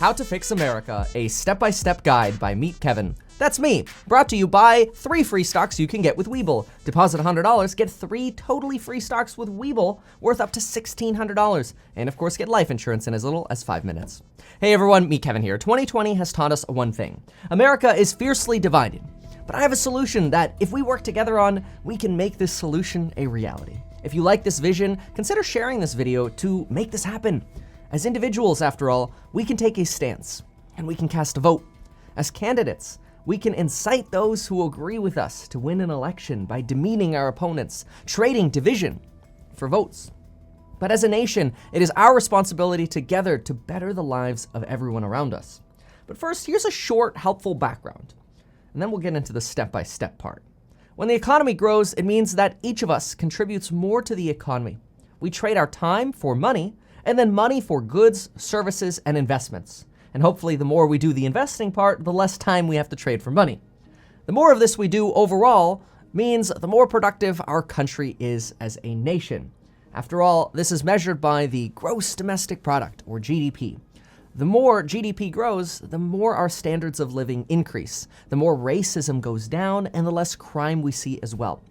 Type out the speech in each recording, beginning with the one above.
How to Fix America, a step-by-step guide by Meet Kevin. That's me, brought to you by 3 free stocks you can get with Webull. Deposit $100, get 3 totally free stocks with Webull worth up to $1,600. And of course, get life insurance in as little as 5 minutes. Hey everyone, Meet Kevin here. 2020 has taught us one thing. America is fiercely divided. But I have a solution that, if we work together on, we can make this solution a reality. If you like this vision, consider sharing this video to make this happen. As individuals, after all, we can take a stance, and we can cast a vote. As candidates, we can incite those who agree with us to win an election by demeaning our opponents, trading division for votes. But as a nation, it is our responsibility together to better the lives of everyone around us. But first, here's a short, helpful background, and then we'll get into the step-by-step part. When the economy grows, it means that each of us contributes more to the economy. We trade our time for money, and then money for goods, services, and investments. And hopefully the more we do the investing part, the less time we have to trade for money. The more of this we do overall means the more productive our country is as a nation. After all, this is measured by the gross domestic product, or GDP. The more GDP grows, the more our standards of living increase, the more racism goes down, and the less crime we see as well.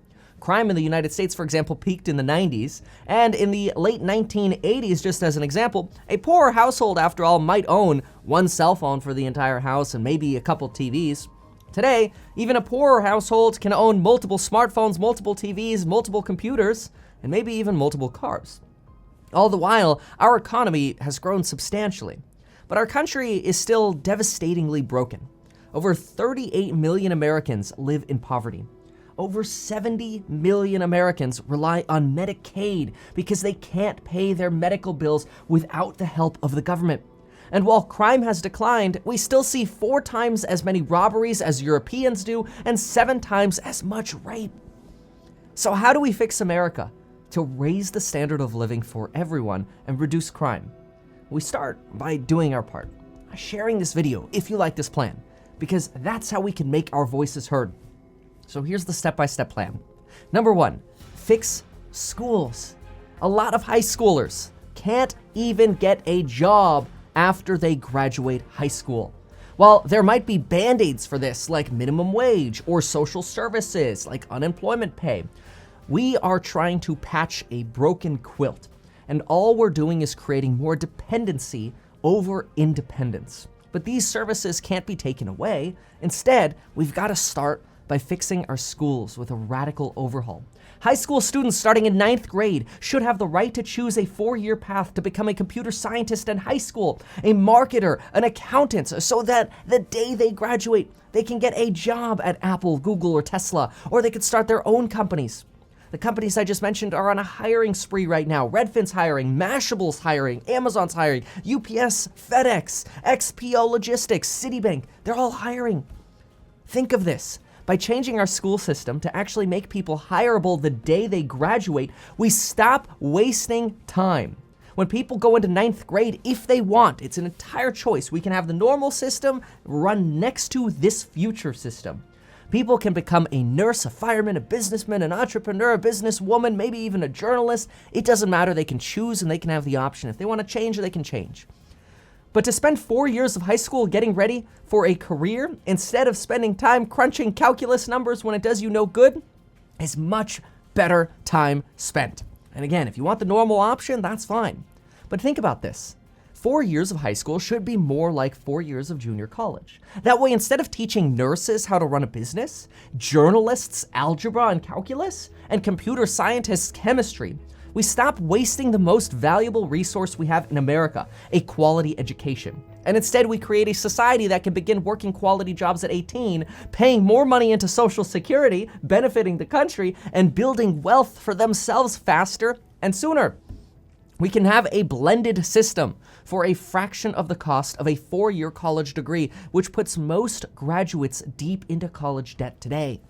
Crime in the United States, for example, peaked in the 90s, and in the late 1980s, just as an example, a poorer household, after all, might own 1 cell phone for the entire house and maybe a couple TVs. Today, even a poorer household can own multiple smartphones, multiple TVs, multiple computers, and maybe even multiple cars. All the while, our economy has grown substantially, but our country is still devastatingly broken. Over 38 million Americans live in poverty. Over 70 million Americans rely on Medicaid because they can't pay their medical bills without the help of the government. And while crime has declined, we still see 4 times as many robberies as Europeans do and 7 times as much rape. So how do we fix America to raise the standard of living for everyone and reduce crime? We start by doing our part, sharing this video if you like this plan, because that's how we can make our voices heard. So here's the step-by-step plan. Number 1, fix schools. A lot of high schoolers can't even get a job after they graduate high school. While there might be band-aids for this, like minimum wage or social services, like unemployment pay, we are trying to patch a broken quilt, and all we're doing is creating more dependency over independence. But these services can't be taken away. Instead, we've got to start by fixing our schools with a radical overhaul. High school students starting in 9th grade should have the right to choose a 4-year path to become a computer scientist in high school, a marketer, an accountant, so that the day they graduate, they can get a job at Apple, Google, or Tesla, or they could start their own companies. The companies I just mentioned are on a hiring spree right now. Redfin's hiring, Mashable's hiring, Amazon's hiring, UPS, FedEx, XPO Logistics, Citibank, they're all hiring. Think of this. By changing our school system to actually make people hireable the day they graduate, we stop wasting time. When people go into 9th grade, if they want, it's an entire choice. We can have the normal system run next to this future system. People can become a nurse, a fireman, a businessman, an entrepreneur, a businesswoman, maybe even a journalist. It doesn't matter. They can choose and they can have the option. If they want to change, they can change. But to spend 4 years of high school getting ready for a career instead of spending time crunching calculus numbers when it does you no good is much better time spent. And again, if you want the normal option, that's fine. But think about this. 4 years of high school should be more like 4 years of junior college. That way, instead of teaching nurses how to run a business, journalists algebra and calculus, and computer scientists chemistry, we stop wasting the most valuable resource we have in America, a quality education. And instead, we create a society that can begin working quality jobs at 18, paying more money into Social Security, benefiting the country, and building wealth for themselves faster and sooner. We can have a blended system for a fraction of the cost of a 4-year college degree, which puts most graduates deep into college debt today.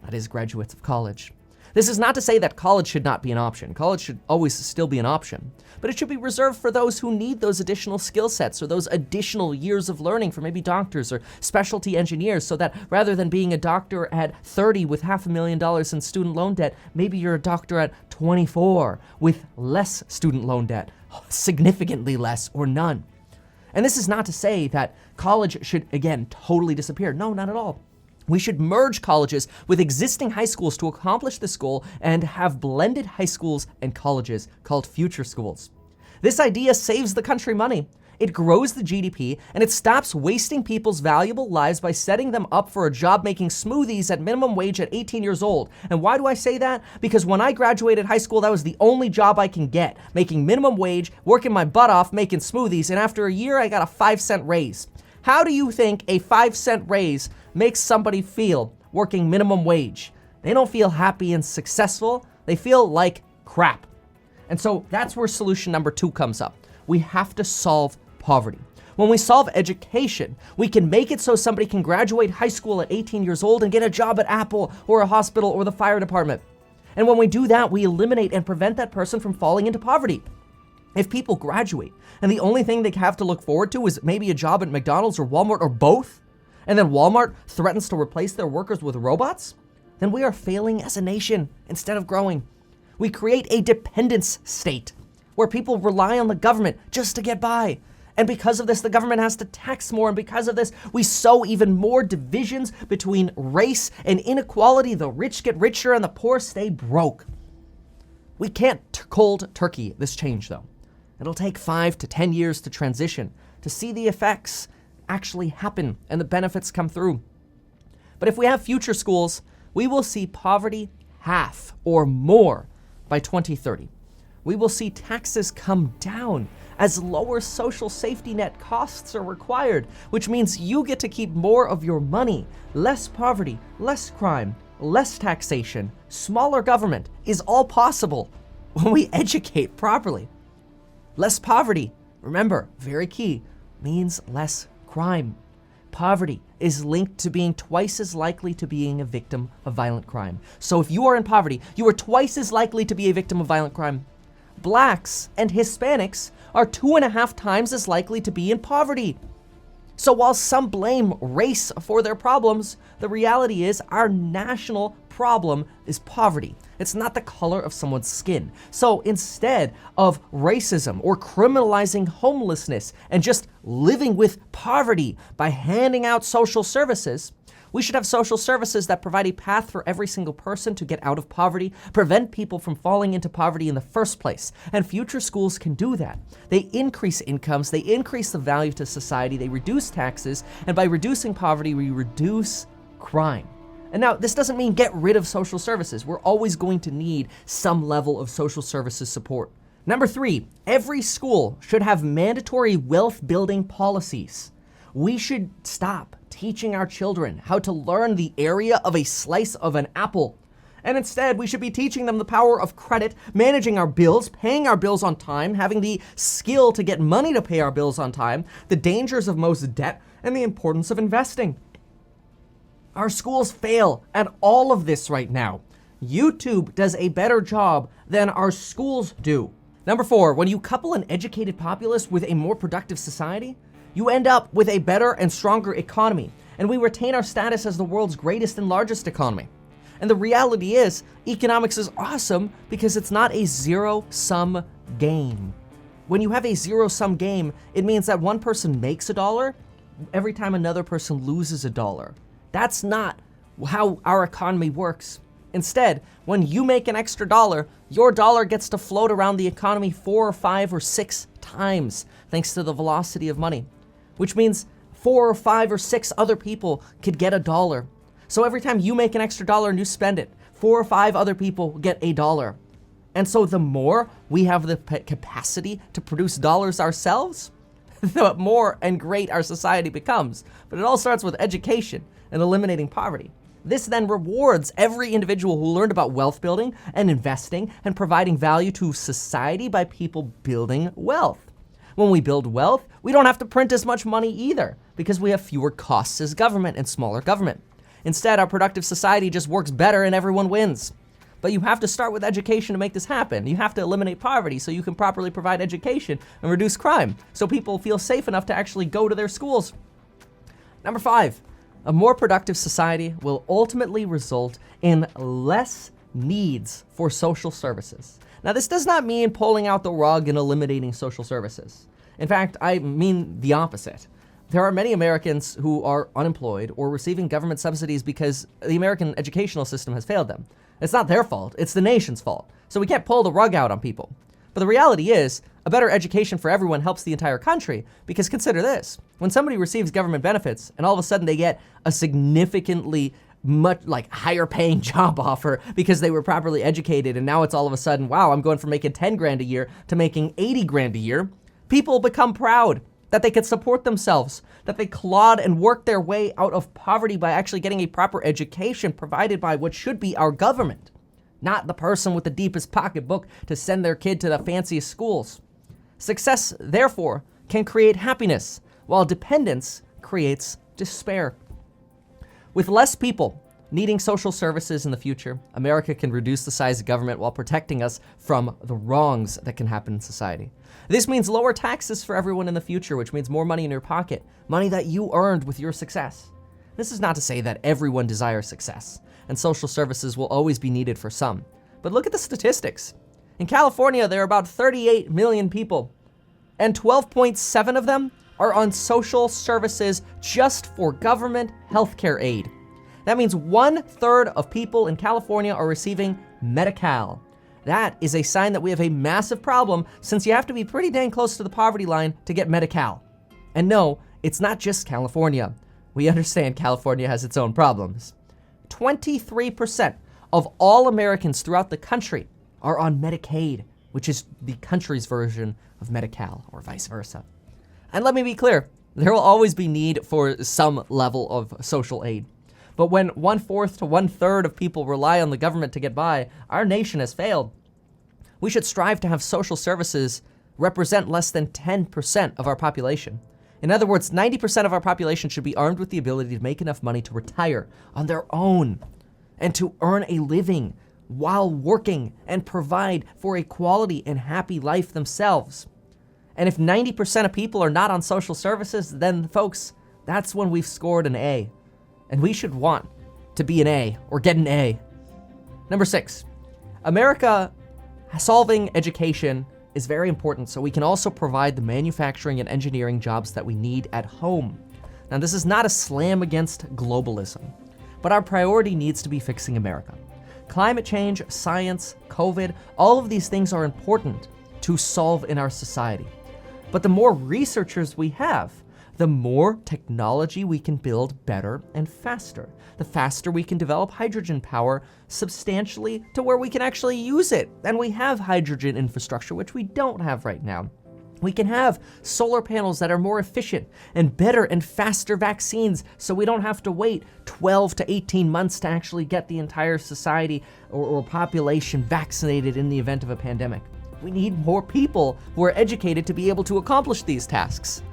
That is, graduates of college. This is not to say that college should not be an option. College should always still be an option, but it should be reserved for those who need those additional skill sets or those additional years of learning for maybe doctors or specialty engineers, so that rather than being a doctor at 30 with $500,000 in student loan debt, maybe you're a doctor at 24 with less student loan debt, significantly less or none. And this is not to say that college should, again, totally disappear. No, not at all. We should merge colleges with existing high schools to accomplish this goal and have blended high schools and colleges called future schools. This idea saves the country money. It grows the GDP, and it stops wasting people's valuable lives by setting them up for a job making smoothies at minimum wage at 18 years old. And why do I say that? Because when I graduated high school, that was the only job I can get, making minimum wage, working my butt off, making smoothies, and after a year, I got a 5-cent raise. How do you think a 5-cent raise makes somebody feel working minimum wage? They don't feel happy and successful. They feel like crap. And so that's where solution number 2 comes up. We have to solve poverty. When we solve education, we can make it so somebody can graduate high school at 18 years old and get a job at Apple or a hospital or the fire department. And when we do that, we eliminate and prevent that person from falling into poverty. If people graduate and the only thing they have to look forward to is maybe a job at McDonald's or Walmart or both, and then Walmart threatens to replace their workers with robots, then we are failing as a nation instead of growing. We create a dependence state where people rely on the government just to get by. And because of this, the government has to tax more. And because of this, we sow even more divisions between race and inequality. The rich get richer and the poor stay broke. We can't cold turkey this change, though. It'll take 5 to 10 years to transition, to see the effects actually happen and the benefits come through. But if we have future schools, we will see poverty half or more by 2030. We will see taxes come down as lower social safety net costs are required, which means you get to keep more of your money. Less poverty, less crime, less taxation, smaller government is all possible when we educate properly. Less poverty, remember, very key, means less crime. Poverty is linked to being twice as likely to being a victim of violent crime. So if you are in poverty, you are twice as likely to be a victim of violent crime. Blacks and Hispanics are 2.5 times as likely to be in poverty. So while some blame race for their problems, the reality is our national problem is poverty. It's not the color of someone's skin. So instead of racism or criminalizing homelessness and just living with poverty by handing out social services, we should have social services that provide a path for every single person to get out of poverty, prevent people from falling into poverty in the first place. And future schools can do that. They increase incomes, they increase the value to society, they reduce taxes, and by reducing poverty, we reduce crime. And now, this doesn't mean get rid of social services. We're always going to need some level of social services support. Number 3, every school should have mandatory wealth building policies. We should stop teaching our children how to learn the area of a slice of an apple. And instead, we should be teaching them the power of credit, managing our bills, paying our bills on time, having the skill to get money to pay our bills on time, the dangers of most debt, and the importance of investing. Our schools fail at all of this right now. YouTube does a better job than our schools do. Number 4, when you couple an educated populace with a more productive society, you end up with a better and stronger economy, and we retain our status as the world's greatest and largest economy. And the reality is, economics is awesome because it's not a zero-sum game. When you have a zero-sum game, it means that one person makes $1 every time another person loses $1. That's not how our economy works. Instead, when you make an extra $1, your dollar gets to float around the economy 4 or 5 or 6 times thanks to the velocity of money, which means 4 or 5 or 6 other people could get $1. So every time you make an extra $1 and you spend it, 4 or 5 other people get $1. And so the more we have the capacity to produce dollars ourselves, the more and great our society becomes. But it all starts with education and eliminating poverty. This then rewards every individual who learned about wealth building and investing and providing value to society by people building wealth. When we build wealth, we don't have to print as much money either because we have fewer costs as government and smaller government. Instead, our productive society just works better and everyone wins. But you have to start with education to make this happen. You have to eliminate poverty so you can properly provide education and reduce crime so people feel safe enough to actually go to their schools. Number 5, a more productive society will ultimately result in less needs for social services. Now, this does not mean pulling out the rug and eliminating social services. In fact, I mean the opposite. There are many Americans who are unemployed or receiving government subsidies because the American educational system has failed them. It's not their fault, it's the nation's fault. So we can't pull the rug out on people. But the reality is, a better education for everyone helps the entire country, because consider this. When somebody receives government benefits and all of a sudden they get a significantly much higher paying job offer because they were properly educated, and now it's all of a sudden, wow, I'm going from making 10 grand a year to making 80 grand a year, people become proud that they could support themselves, that they clawed and worked their way out of poverty by actually getting a proper education provided by what should be our government, not the person with the deepest pocketbook to send their kid to the fanciest schools. Success, therefore, can create happiness, while dependence creates despair. With less people needing social services in the future, America can reduce the size of government while protecting us from the wrongs that can happen in society. This means lower taxes for everyone in the future, which means more money in your pocket, money that you earned with your success. This is not to say that everyone desires success, and social services will always be needed for some. But look at the statistics. In California, there are about 38 million people, and 12.7 of them are on social services just for government healthcare aid. That means 1/3 of people in California are receiving Medi-Cal. That is a sign that we have a massive problem, since you have to be pretty dang close to the poverty line to get Medi-Cal. And no, it's not just California. We understand California has its own problems. 23% of all Americans throughout the country are on Medicaid, which is the country's version of Medi-Cal, or vice versa. And let me be clear, there will always be need for some level of social aid. But when 1/4 to 1/3 of people rely on the government to get by, our nation has failed. We should strive to have social services represent less than 10% of our population. In other words, 90% of our population should be armed with the ability to make enough money to retire on their own and to earn a living while working and provide for a quality and happy life themselves. And if 90% of people are not on social services, then folks, that's when we've scored an A. And we should want to be an A or get an A. Number 6, America solving education is very important so we can also provide the manufacturing and engineering jobs that we need at home. Now, this is not a slam against globalism, but our priority needs to be fixing America. Climate change, science, COVID, all of these things are important to solve in our society. But the more researchers we have, the more technology we can build better and faster. The faster we can develop hydrogen power substantially to where we can actually use it. And we have hydrogen infrastructure, which we don't have right now. We can have solar panels that are more efficient and better and faster vaccines, so we don't have to wait 12 to 18 months to actually get the entire society or population vaccinated in the event of a pandemic. We need more people who are educated to be able to accomplish these tasks.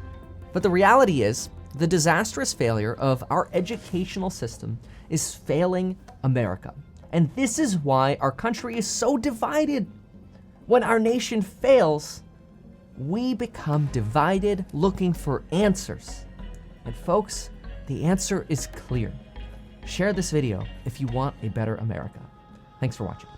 But the reality is, the disastrous failure of our educational system is failing America. And this is why our country is so divided. When our nation fails, we become divided looking for answers. And folks, the answer is clear. Share this video if you want a better America. Thanks for watching.